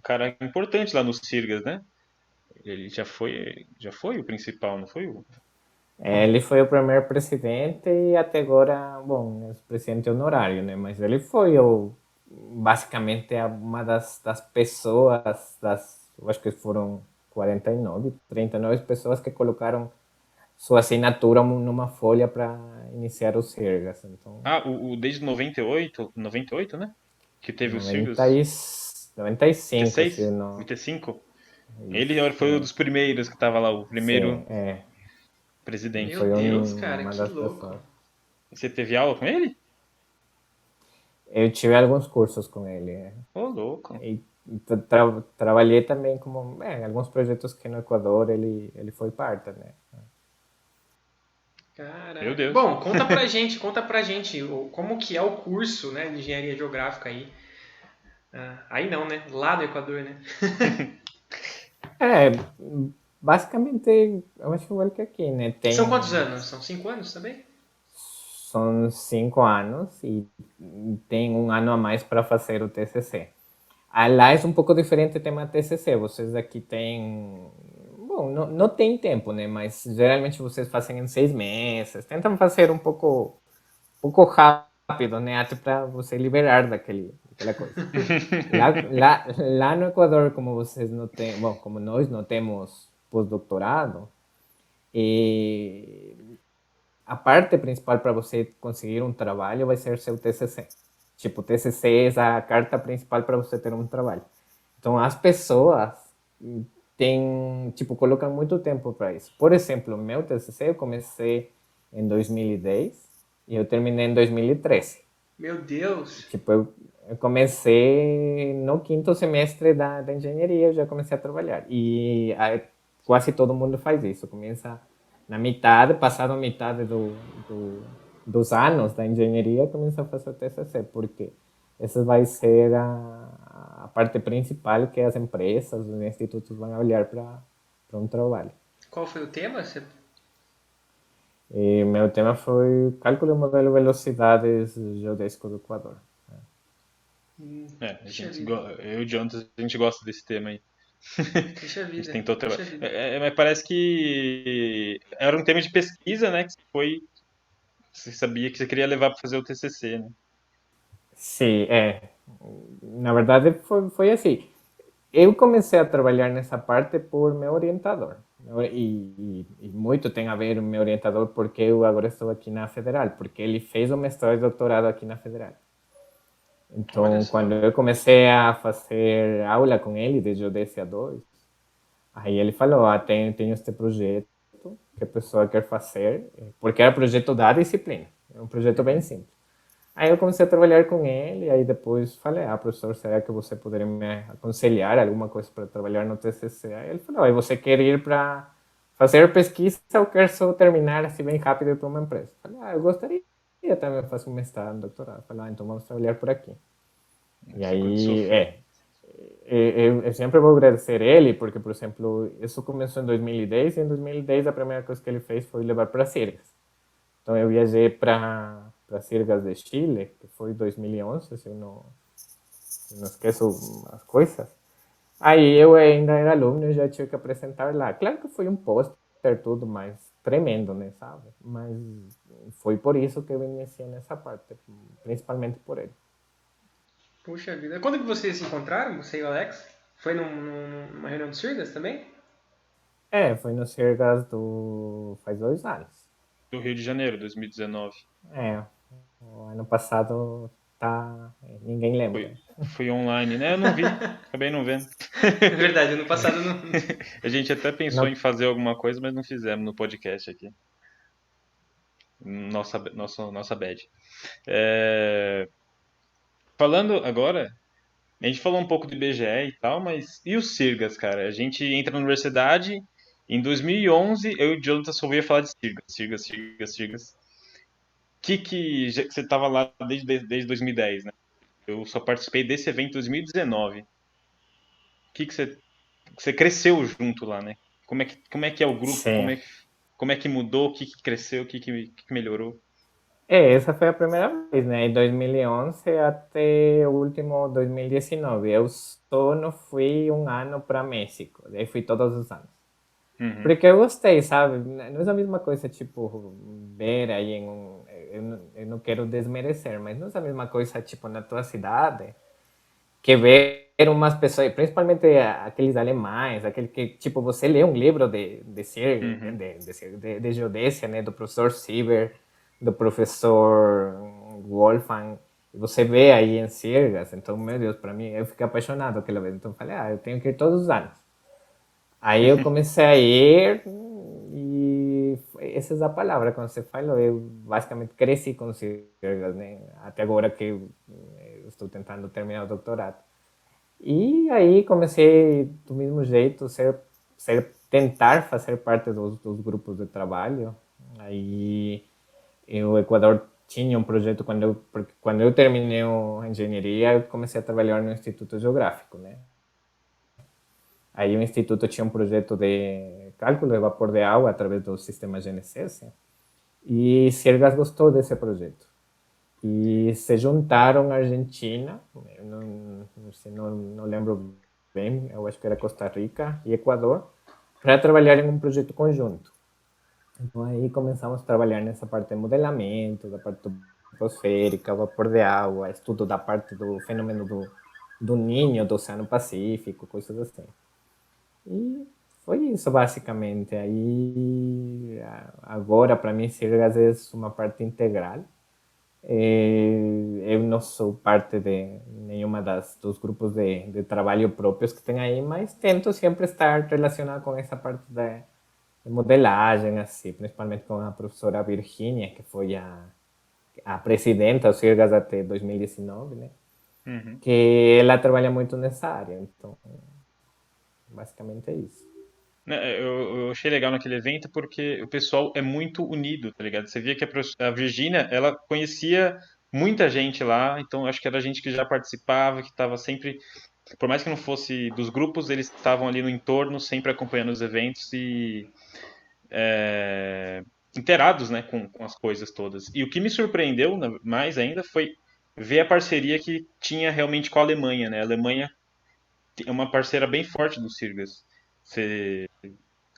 cara importante lá nos Sirgas, né? Ele já foi o principal, não foi o? Ele foi o primeiro presidente e até agora, bom, é o presidente honorário, né? Mas ele foi basicamente uma das pessoas, eu acho que foram 49, 39 pessoas que colocaram sua assinatura numa folha para iniciar os Sirgas. Então, Ah, desde 98, né? Que teve os 90 Sirgas. e, 95, se 96? não... 95? Ele Isso, foi um dos primeiros que estava lá, o sim, primeiro ele presidente. Meu foi Deus, cara, uma que das louco. pessoas. Você teve aula com ele? Eu tive alguns cursos com ele, Ô, louco. e trabalhei também como alguns projetos que no Equador ele foi parte, né? Meu Caraca. Deus. Bom, conta pra gente como que é o curso, né, de engenharia geográfica aí. Ah, aí não, né? Lá do Equador, né? É, basicamente, eu acho igual que aqui, né? São quantos anos? São 5 anos também? São 5 anos e tem um ano a mais para fazer o TCC. Lá é um pouco diferente o tema TCC. Vocês aqui têm. Bom, não tem tempo, né? Mas geralmente vocês fazem em 6 meses. Tentam fazer um pouco rápido, né? Até para você liberar daquela coisa. Lá no Equador, como vocês não têm. Bom, como nós não temos pós-doutorado, e a parte principal para você conseguir um trabalho vai ser seu TCC. Tipo, o TCC é a carta principal para você ter um trabalho. Então, as pessoas tipo, colocam muito tempo para isso. Por exemplo, meu TCC eu comecei em 2010 e eu terminei em 2013. Meu Deus. Tipo, eu comecei no quinto semestre da engenharia, eu já comecei a trabalhar. E quase todo mundo faz isso. Começa na metade, passado a metade dos anos da engenharia, começa a fazer o TCC, porque essa vai ser a parte principal que as empresas, os institutos vão olhar para um trabalho. Qual foi o tema? E meu tema foi cálculo e modelo de velocidades geodésico do Equador. É, Puxa vida. eu e o Jonathan, a gente gosta desse tema aí. Puxa A gente vida. tentou trabalhar. Puxa vida. Mas parece que era um tema de pesquisa, né? Você sabia que você queria levar para fazer o TCC, né? Sim, na verdade foi assim. Eu comecei a trabalhar nessa parte por meu orientador. E muito tem a ver o meu orientador porque eu agora estou aqui na Federal, porque ele fez o mestrado e doutorado aqui na Federal. Olha Então, só. quando eu comecei a fazer aula com ele de Geodésia 2, aí ele falou, tenho este projeto que a pessoa quer fazer, porque era projeto da disciplina, é um projeto bem Uhum. simples. Aí eu comecei a trabalhar com ele, aí depois falei, professor, será que você poderia me aconselhar alguma coisa para trabalhar no TCC? Aí ele falou, aí você quer ir para fazer pesquisa ou quer só terminar assim bem rápido para uma empresa? Eu falei, eu gostaria também de fazer um mestrado, um doutorado. Eu falei, então vamos trabalhar por aqui. E Você começou. aí, eu sempre vou agradecer ele, porque, por exemplo, isso começou em 2010, e em 2010 a primeira coisa que ele fez foi levar para Sirgas. Então eu viajei para Sirgas de Chile, que foi em 2011, se eu não esqueço as coisas. Aí eu ainda era aluno e já tive que apresentar lá. Claro que foi um pôster, tudo, mas tremendo, né, sabe? Mas foi por isso que eu iniciei nessa parte, principalmente por ele. Puxa vida. Quando que vocês se encontraram, você e o Alex? Foi numa reunião de Sirgas também? Foi no Sirgas faz 2 anos. do Rio de Janeiro, 2019. É, o ano passado ninguém lembra. Fui online, né? Eu não vi, acabei não vendo. É verdade, ano passado não. A gente até pensou Não, em fazer alguma coisa, mas não fizemos no podcast aqui. Nossa bad. É, falando agora, a gente falou um pouco do IBGE e tal, mas e os Sirgas, cara? A gente entra na universidade, em 2011, eu e o Jonathan só ouvia falar de Sirgas. Você estava lá desde 2010, né? Eu só participei desse evento em 2019. Você cresceu junto lá, né? Como é que é o grupo? sim. Como é que mudou? O que cresceu? O que melhorou? Essa foi a primeira vez, né? Em 2011 até o último 2019. Eu só não fui um ano para México. Daí fui todos os anos. Uhum, Porque eu gostei, sabe? Não é a mesma coisa, tipo, ver aí em um. Eu não quero desmerecer, mas não é a mesma coisa, tipo, na tua cidade, que ver umas pessoas, principalmente aqueles alemães, aquele que, tipo, você lê um livro uhum. de geodésia, né, do professor Sieber, do professor Wolfgang, e você vê aí em Sirgas, então, meu Deus, para mim, eu fiquei apaixonado aquela vez, então eu falei, eu tenho que ir todos os anos. Aí eu comecei a ir e essa é a palavra quando você falou. Eu basicamente cresci com Sirgas, né? Até agora que eu estou tentando terminar o doutorado. E aí comecei do mesmo jeito, tentar fazer parte dos grupos de trabalho. Aí o Equador tinha um projeto porque quando eu terminei a engenharia, eu comecei a trabalhar no Instituto Geográfico, né? Aí o Instituto tinha um projeto de cálculo de vapor de água através do sistema GNSS e Siergas gostou desse projeto. E se juntaram a Argentina, eu não lembro bem, eu acho que era Costa Rica e Equador, para trabalhar em um projeto conjunto. Então aí começamos a trabalhar nessa parte de modelamento, da parte atmosférica, vapor de água, estudo da parte do fenômeno do Ninho, do Oceano Pacífico, coisas assim. E foi isso, basicamente. Aí, agora, para mim, Sirgas é uma parte integral. Eu não sou parte de nenhuma dos grupos de trabalho próprios que tem aí, mas tento sempre estar relacionado com essa parte de modelagem, assim, principalmente com a professora Virginia, que foi a presidenta do Sirgas até 2019, né? Uhum. Que ela trabalha muito nessa área. Então, basicamente é isso. Né, eu achei legal naquele evento porque o pessoal é muito unido, tá ligado? Você via que a Virgínia, ela conhecia muita gente lá, então acho que era gente que já participava, que estava sempre, por mais que não fosse dos grupos, eles estavam ali no entorno, sempre acompanhando os eventos e inteirados, né, com as coisas todas. E o que me surpreendeu mais ainda foi ver a parceria que tinha realmente com a Alemanha, né? A Alemanha é uma parceira bem forte do Sirgas. Você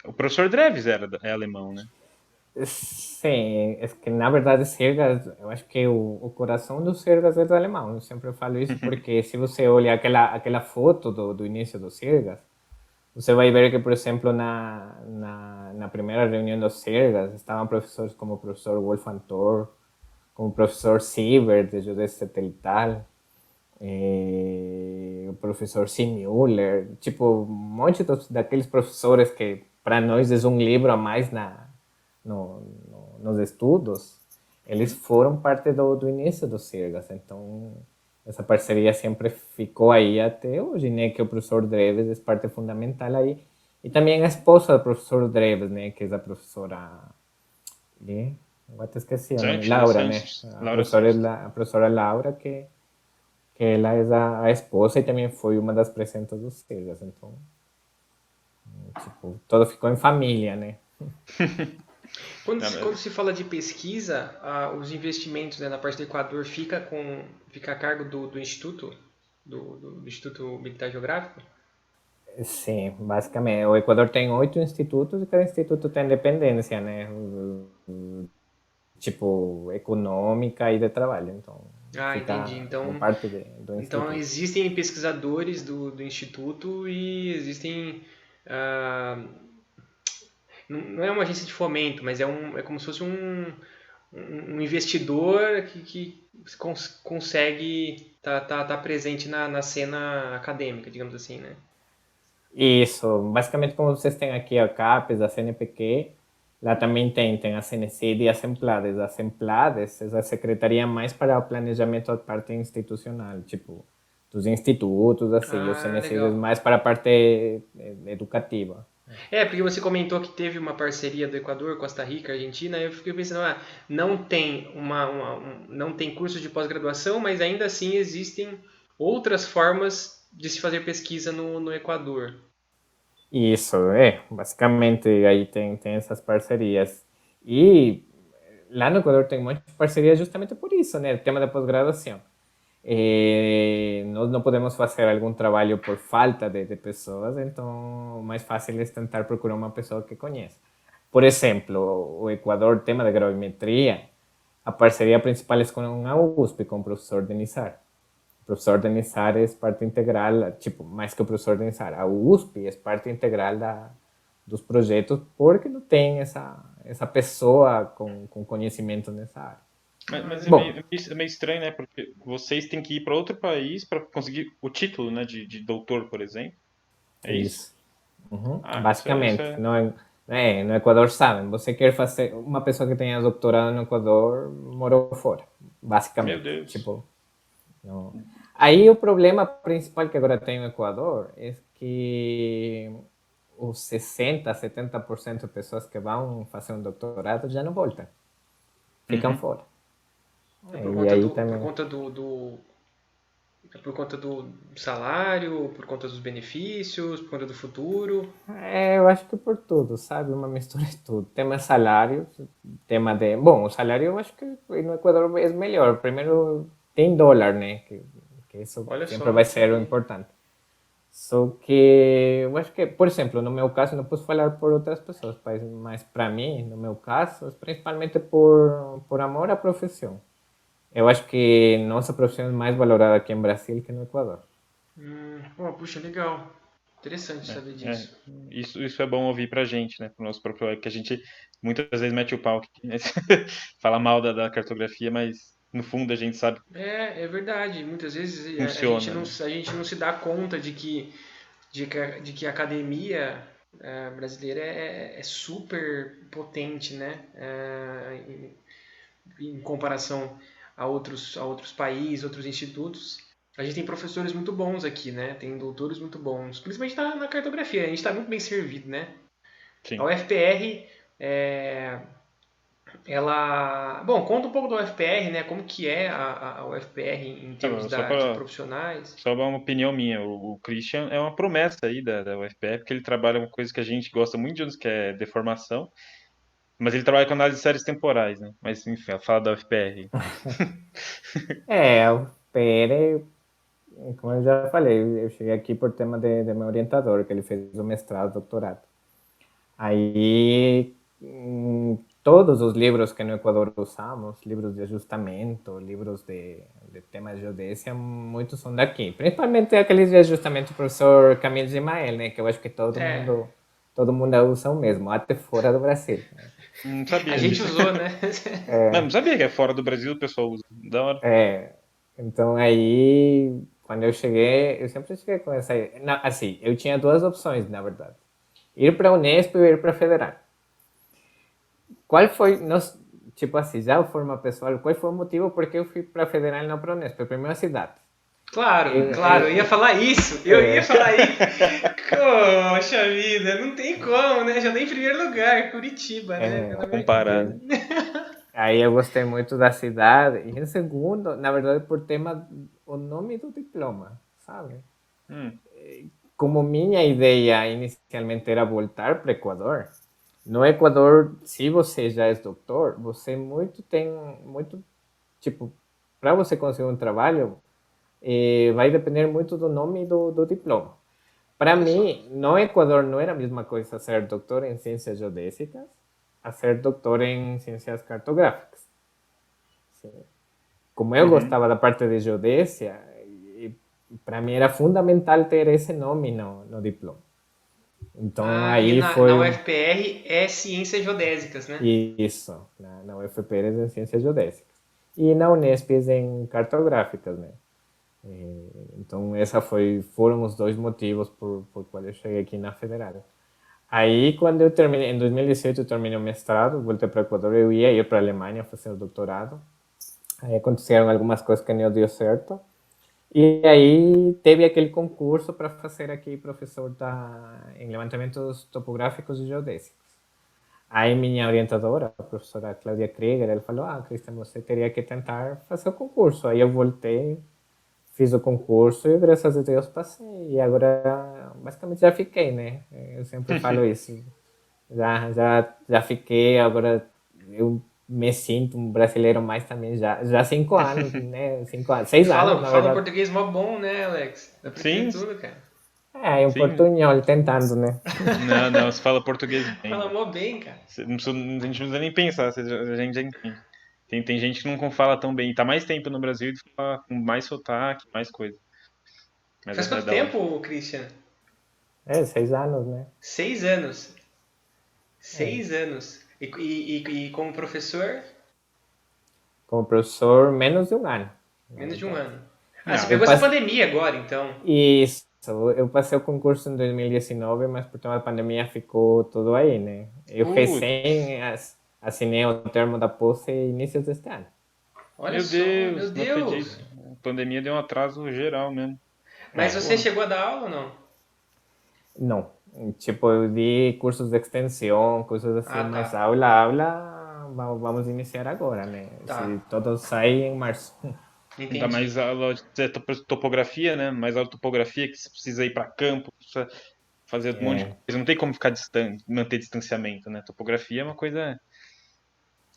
o professor Dreves é alemão, né? Sim, é que na verdade Sergas, eu acho que o coração do Sergas é do alemão. Eu sempre falo isso porque se você olha aquela foto do início do Sergas, você vai ver que, por exemplo, na primeira reunião do Sergas estavam professores como o professor Wolfgang Thor, como o professor Siebert, de geodésia satelital, o professor Sim Müller, tipo, um monte daqueles professores que para nós é um livro a mais nos estudos, eles foram parte do início do Sirgas, então essa parceria sempre ficou aí até hoje, né, que o professor Dreves é parte fundamental aí, e também a esposa do professor Dreves, né, que é a professora, eu até esqueci o nome, Laura, né, Sanches, Laura Sanches. a professora Laura, que ela é a esposa e também foi uma das presentas dos Sirgas, então, tipo, todo ficou em família, né. Quando se fala de pesquisa, os investimentos, né, na parte do Equador fica a cargo do Instituto, do Instituto Militar Geográfico? Sim, basicamente. O Equador tem 8 institutos e cada instituto tem independência, né? Tipo, econômica e de trabalho. Então, Ah, entendi. fica como parte do Então instituto. existem pesquisadores do Instituto e existem. ah, não é uma agência de fomento, mas é como se fosse um investidor que consegue tá presente na cena acadêmica, digamos assim, né? Isso, basicamente como vocês têm aqui a CAPES, a CNPq, lá também tem a CNCID e a SEMPLADES. A SEMPLADES é a secretaria mais para o planejamento da parte institucional, tipo, dos institutos, assim, e o Ah, CNCID é legal. mais para a parte educativa. Porque você comentou que teve uma parceria do Equador, Costa Rica, Argentina, eu fiquei pensando, não tem não tem curso de pós-graduação, mas ainda assim existem outras formas de se fazer pesquisa no Equador. Isso, basicamente aí tem essas parcerias. E lá no Equador tem muitas parcerias justamente por isso, né? O tema da pós-graduação. Nós não podemos fazer algum trabalho por falta de pessoas, então o mais fácil é tentar procurar uma pessoa que conheça. Por exemplo, o Equador, tema de gravimetria, a parceria principal é com a USP, com o professor Denizar. O professor Denizar é parte integral, tipo, mais que o professor Denizar, a USP é parte integral dos projetos, porque não tem essa pessoa com conhecimento nessa área. Mas Bom, é meio estranho, né? Porque vocês têm que ir para outro país para conseguir o título, né? De doutor, por exemplo. É isso? isso. Uhum. Ah, isso Basicamente, é... no Equador sabem, você quer fazer, uma pessoa que tenha doutorado no Equador morou fora, Meu basicamente, Deus. tipo, não. Aí o problema principal que agora tem no Equador é que os 60, 70% de pessoas que vão fazer um doutorado já não voltam, ficam Uhum. fora. É E aí por também. conta é por conta do salário, por conta dos benefícios, por conta do futuro. Eu acho que por tudo, sabe? Uma mistura de tudo. Tema salário, tema de. Bom, o salário eu acho que no Equador é melhor. Primeiro, tem dólar, né? Que isso Olha sempre só, vai não ser o sabia. importante. Só que eu acho que, por exemplo, no meu caso, não posso falar por outras pessoas, mas para mim, no meu caso, principalmente por amor à profissão. Eu acho que nossa profissão é mais valorada aqui em Brasil que no Equador. Puxa, legal. Interessante É, saber é. disso. Isso é bom ouvir pra gente, né? Pro nosso próprio ego, que a gente muitas vezes mete o pau, né? Fala mal da cartografia, mas no fundo a gente sabe que É verdade. Muitas vezes funciona, né? a gente não se dá conta de que a academia brasileira é super potente, né? Em comparação a outros países, outros institutos. A gente tem professores muito bons aqui, né? Tem doutores muito bons, principalmente na cartografia. A gente está muito bem servido, né? A Sim. UFPR, é, ela... Bom, conta um pouco da UFPR, né? Como que é a UFPR em termos Só de para profissionais. só uma opinião minha, o Christian é uma promessa aí da UFPE, porque ele trabalha uma coisa que a gente gosta muito de uns, que é deformação, mas ele trabalha com análise de séries temporais, né? Mas enfim, ela fala da UFPR. O PR, como eu já falei, eu cheguei aqui por tema de meu orientador, que ele fez o mestrado, doutorado. Aí, todos os livros que no Equador usamos, livros de ajustamento, livros de temas de geodésia, muitos são daqui. Principalmente aqueles de ajustamento do professor Camilo Gemael, né? Que eu acho que É, todo mundo usa o mesmo, até fora do Brasil. Não a sabia gente disso. usou, né? Não sabia que é fora do Brasil o pessoal usa. Da hora. Então aí, quando eu cheguei, eu sempre cheguei com essa. Não, assim, eu tinha duas opções, na verdade: ir para a Unesp ou ir para a Federal. Qual foi, nos, tipo assim, já de forma pessoal, qual foi o motivo por que eu fui para a Federal e não para a Unesp? Primeiro, a cidade. Claro, eu ia falar isso. Eu ia É, falar isso. Poxa vida, não tem como, né? Já dei em primeiro lugar, Curitiba, né? Pelo Pra amor de comparar, Deus. né? aí eu gostei muito da cidade. E em segundo, na verdade, por tema, o nome do diploma, sabe? Hum, Como minha ideia inicialmente era voltar para o Equador, no Equador, se você já é doutor, você tem muito, tipo, para você conseguir um trabalho, vai depender muito do nome e do diploma. Para Olha só. mim, no Equador não era a mesma coisa ser doutor em ciências geodésicas a ser doutor em ciências cartográficas. Sim. Como eu uhum. gostava da parte de geodésia, para mim era fundamental ter esse nome no diploma. Então E aí na foi UFPR é ciências geodésicas, né? isso, na UFPR é em ciências geodésicas. E na Unesp é em cartográficas, né? Então essa foram os dois motivos por qual eu cheguei aqui na Federal. Aí quando eu terminei, em 2018 eu terminei o mestrado, voltei para o Equador, eu ia ir para a Alemanha fazer o doutorado. Aí aconteceram algumas coisas que não deu certo. E aí teve aquele concurso para fazer aqui professor em levantamentos topográficos e geodésicos. Aí minha orientadora, a professora Cláudia Krieger, ela falou, Cristian, você teria que tentar fazer o concurso. Aí eu voltei, fiz o concurso e graças a Deus passei. E agora basicamente já fiquei, né? Eu sempre falo isso. Já fiquei, agora eu me sinto um brasileiro mais também já 5 anos, né? 5 anos, E 6 anos, na fala um verdade. português mó bom, né, Alex? Dá pra entender Sim, tudo, cara. É um sim. portunhol tentando, né? Não, não, você fala português bem, Fala velho. mó bem, cara. A gente não precisa nem pensar, a gente já entende. Tem gente que não fala tão bem, tá mais tempo no Brasil e fala com mais sotaque, mais coisa. Mas Faz é quanto da hora. tempo, Christian? 6 anos, né? 6 anos. É. 6 anos. E como professor, Como professor, menos de um ano, na menos de um verdade. ano. Ah, você Ah, Eu pegou essa passei, pandemia agora, então. isso, eu passei o concurso em 2019, mas por tema da pandemia ficou tudo aí, né? Eu putz, recém assinei o termo da posse inícios deste ano. Olha meu só, meu Deus, não Deus. acredito. A pandemia deu um atraso geral mesmo. Mas É, você Porra. chegou a dar aula ou não? não. Tipo, eu di cursos de extensão, coisas assim, Ah, mas tá. aula, vamos iniciar agora, né? Tá. Se todos saem em março. Ainda Entendi. mais aula de topografia, né? Mais aula de topografia que você precisa ir para campo, precisa fazer um monte de É, coisa. Não tem como ficar distante, manter distanciamento, né? Topografia é uma coisa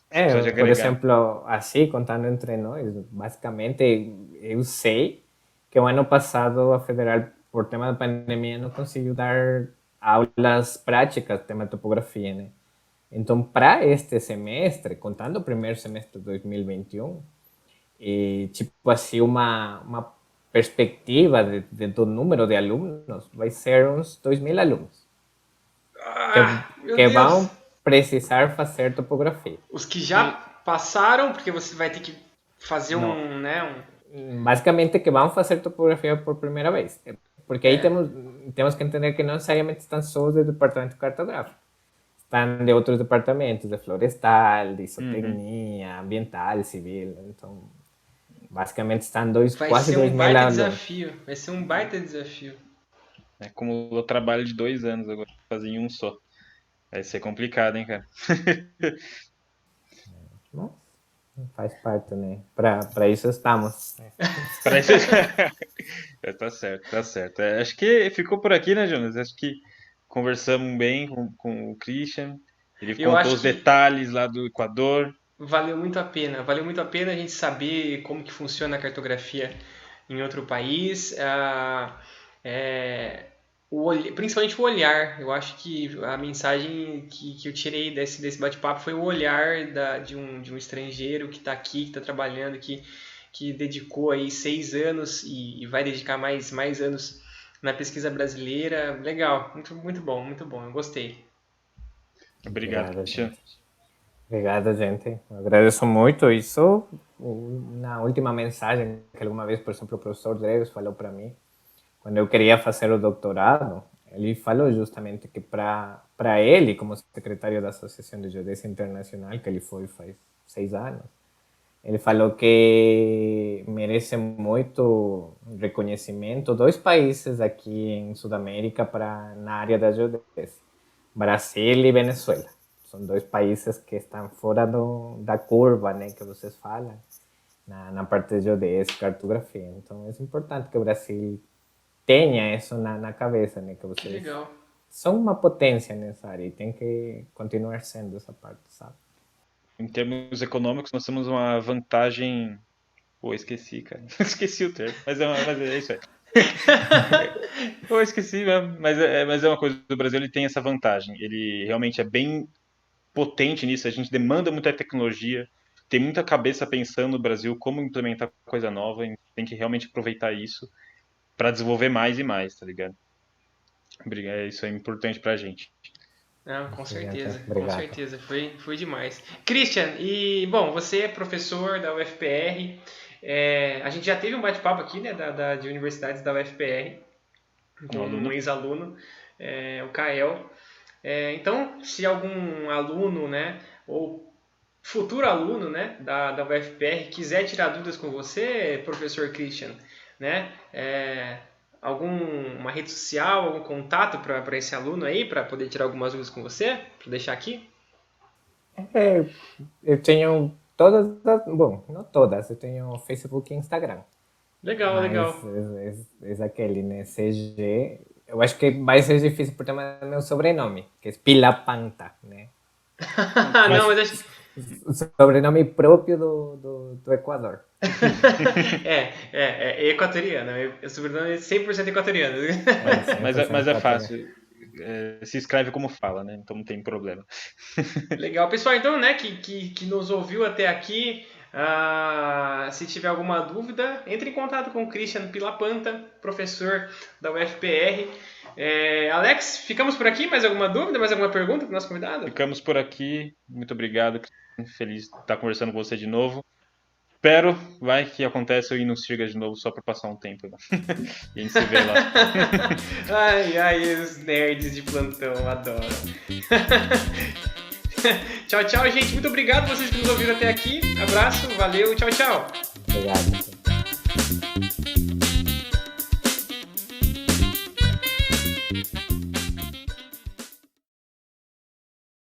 que você precisa de por agregar. exemplo, assim, contando entre nós, basicamente, eu sei que o ano passado a Federal, por tema da pandemia, não conseguiu dar aulas práticas, tema de topografia, né? Então, para este semestre, contando o primeiro semestre de 2021, e tipo assim, uma perspectiva do número de alunos vai ser uns 2.000 alunos que, Meu que Deus. vão precisar fazer topografia. Os que já passaram, porque você vai ter que fazer Não, né, basicamente que vão fazer topografia por primeira vez. Porque aí é. temos que entender que não necessariamente estão só do departamento cartográfico. Estão de outros departamentos, de florestal, de Uhum. isotecnia, ambiental, civil. Então, basicamente estão Vai quase ser um 2.000 baita alunos. desafio. Vai ser um baita desafio. Acumulou trabalho de 2 anos agora, fazer em um só. Vai ser complicado, hein, cara? Mas faz parte, né? Para isso estamos. Parece. Tá certo, tá certo. Acho que ficou por aqui, né, Jonas? Acho que conversamos bem com o Christian. Ele Eu contou acho os que detalhes lá do Equador. valeu muito a pena. Valeu muito a pena a gente saber como que funciona a cartografia em outro país. É, principalmente o olhar. Eu acho que a mensagem que eu tirei desse bate-papo foi o olhar de um estrangeiro que está aqui, que está trabalhando, que dedicou aí 6 anos e vai dedicar mais anos na pesquisa brasileira. Legal, muito, muito bom, muito bom. Eu gostei. Obrigado, Obrigado, Christian. gente. Obrigado, gente. Agradeço muito isso. Na última mensagem que alguma vez, por exemplo, o professor Dreves falou para mim, quando eu queria fazer o doutorado, ele falou justamente que para ele, como secretário da Associação de Geodesia Internacional, que ele foi faz 6 anos, ele falou que merece muito reconhecimento dois países aqui em Sudamérica na área da geodesia, Brasil e Venezuela. São dois países que estão fora da curva, né, que vocês falam, na parte de geodesia e cartografia. Então, é importante que o Brasil tenha isso na cabeça, né, que Que vocês legal. são uma potência nessa área e tem que continuar sendo essa parte, sabe? Em termos econômicos, nós temos uma vantagem. Pô, esqueci, cara. Esqueci o termo, mas é isso aí. Eu esqueci mesmo, mas é uma coisa do Brasil, ele tem essa vantagem. Ele realmente é bem potente nisso, a gente demanda muita tecnologia, tem muita cabeça pensando no Brasil como implementar coisa nova, a gente tem que realmente aproveitar isso para desenvolver mais e mais, tá ligado? Isso é importante pra gente. Não, com certeza, com Obrigado. certeza, foi demais. Christian, e bom, você é professor da UFPR, a gente já teve um bate-papo aqui, né, de universidades da UFPR, com um ex-aluno, o Kael. Então, se algum aluno, né, ou futuro aluno, né, da UFPR quiser tirar dúvidas com você, professor Christian, né, alguma rede social, algum contato para esse aluno aí, para poder tirar algumas dúvidas com você, para deixar aqui? Eu tenho todas, bom, não todas, eu tenho Facebook e Instagram. Legal, Mas legal. é aquele, né? CG. Eu acho que vai ser difícil por tema do meu sobrenome, que é Pilapanta, né? Não, mas acho O sobrenome próprio do Equador. é equatoriano, é sobrenome 100% equatoriano. Mas é fácil. Se escreve como fala, né? Então não tem problema. Legal, pessoal, então, né, que nos ouviu até aqui, se tiver alguma dúvida, entre em contato com o Christian Pilapanta, professor da UFPR. Alex, ficamos por aqui? Mais alguma dúvida, mais alguma pergunta para o nosso convidado? Ficamos por aqui. Muito obrigado. Feliz de estar conversando com você de novo. Espero, vai que acontece eu ir no Siga de novo só para passar um tempo. Né? E a gente se vê lá. Ai, os nerds de plantão, adoro. Tchau, tchau, gente. Muito obrigado vocês que nos ouviram até aqui. Abraço, valeu, tchau, tchau. Obrigado.